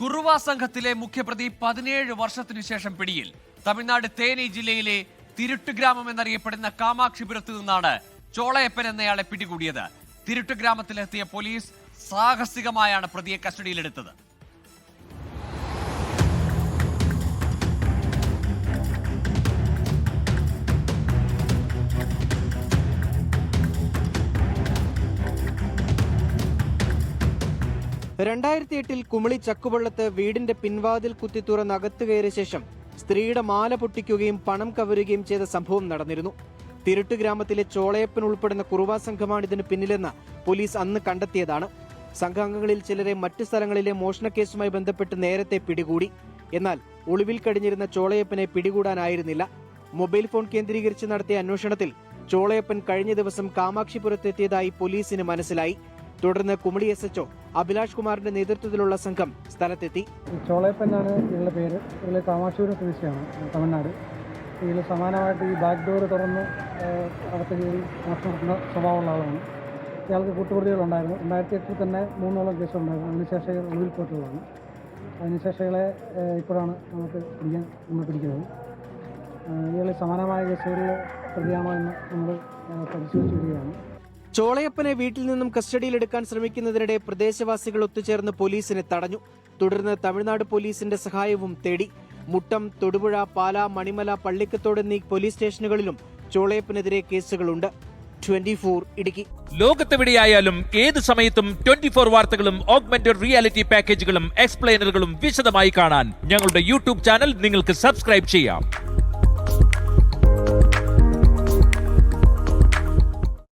കുറുവ സംഘത്തിലെ മുഖ്യപ്രതി 17 വർഷത്തിനു ശേഷം പിടിയിൽ. തമിഴ്നാട് തേനി ജില്ലയിലെ തിരുട്ടുഗ്രാമം എന്നറിയപ്പെടുന്ന കാമാക്ഷിപുരത്ത് നിന്നാണ് ചോളയപ്പൻ എന്നയാളെ പിടികൂടിയത്. തിരുട്ടുഗ്രാമത്തിലെത്തിയ പോലീസ് സാഹസികമായാണ് പ്രതിയെ കസ്റ്റഡിയിലെടുത്തത്. ൽ കുമിളി ചക്കുവള്ളത്ത് വീടിന്റെ പിൻവാതിൽ കുത്തി തുറന്ന് അകത്ത് കയറിയ ശേഷം സ്ത്രീയുടെ മാല പൊട്ടിക്കുകയും പണം കവരുകയും ചെയ്ത സംഭവം നടന്നിരുന്നു. തിരുട്ട് ഗ്രാമത്തിലെ ചോളയപ്പൻ ഉൾപ്പെടുന്ന കുറുവ സംഘമാണ് ഇതിന് പിന്നിലെന്ന് പോലീസ് അന്ന് കണ്ടെത്തിയതാണ്. സംഘാംഗങ്ങളിൽ ചിലരെ മറ്റു സ്ഥലങ്ങളിലെ മോഷണക്കേസുമായി ബന്ധപ്പെട്ട് നേരത്തെ പിടികൂടി. എന്നാൽ ഒളിവിൽ കഴിഞ്ഞിരുന്ന ചോളയപ്പനെ പിടികൂടാനായിരുന്നില്ല. മൊബൈൽ ഫോൺ കേന്ദ്രീകരിച്ച് നടത്തിയ അന്വേഷണത്തിൽ ചോളയപ്പൻ കഴിഞ്ഞ ദിവസം കാമാക്ഷിപുരത്തെത്തിയതായി പോലീസിന് മനസ്സിലായി. തുടർന്ന് കുമളി SHO അഭിലാഷ് കുമാറിന്റെ നേതൃത്വത്തിലുള്ള സംഘം സ്ഥലത്തെത്തി. ചോളയപ്പൻ എന്നാണ് ഇയാളുടെ പേര്. ഇതിൽ കാമാക്ഷിപുരം സ്വദേശിയാണ്, തമിഴ്നാട്. ഇതിൽ സമാനമായിട്ട് ഈ ബാക്ക് ഡോർ തുറന്ന് അകത്ത് കയറി മോഷണം നടത്തുന്ന സ്വഭാവമുള്ള ആളാണ്. ഇയാൾക്ക് കൂട്ടുപ്രതികളുണ്ടായിരുന്നു. 2008 തന്നെ 3 കേസുണ്ടായിരുന്നു. അതിനുശേഷം ഇയാൾ ഒളിവിൽ പോയിട്ടുള്ളതാണ്. അതിനുശേഷം ഇയാളെ ഇപ്പോഴാണ് നമ്മൾ പിടിക്കുന്നത്. ഇയാൾ സമാനമായ കേസുകളിൽ പ്രതിയാണോ എന്ന് നമ്മൾ പരിശോധിച്ചു വരികയാണ്. ചോളയപ്പനെ വീട്ടിൽ നിന്നും കസ്റ്റഡിയിലെടുക്കാൻ ശ്രമിക്കുന്നതിനിടെ പ്രദേശവാസികൾ ഒത്തുചേർന്ന് പോലീസിനെ തടഞ്ഞു. തുടർന്ന് തമിഴ്നാട് പോലീസിന്റെ സഹായവും തേടി. മുട്ടം, തൊടുപുഴ, പാല, മണിമല, പള്ളിക്കത്തോട് എന്നീ പോലീസ് സ്റ്റേഷനുകളിലും ചോളയപ്പനെതിരെ കേസുകളുണ്ട്. 24 ഇടുക്കി. ലോകത്തെവിടെയായാലും ഏത് സമയത്തും 24 വാർത്തകളും ഓഗ്മെന്റഡ് റിയാലിറ്റി പാക്കേജുകളും എക്സ്പ്ലെയിനറുകളും വിശദമായി കാണാൻ ഞങ്ങളുടെ YouTube ചാനൽ നിങ്ങൾക്ക് സബ്സ്ക്രൈബ് ചെയ്യാം.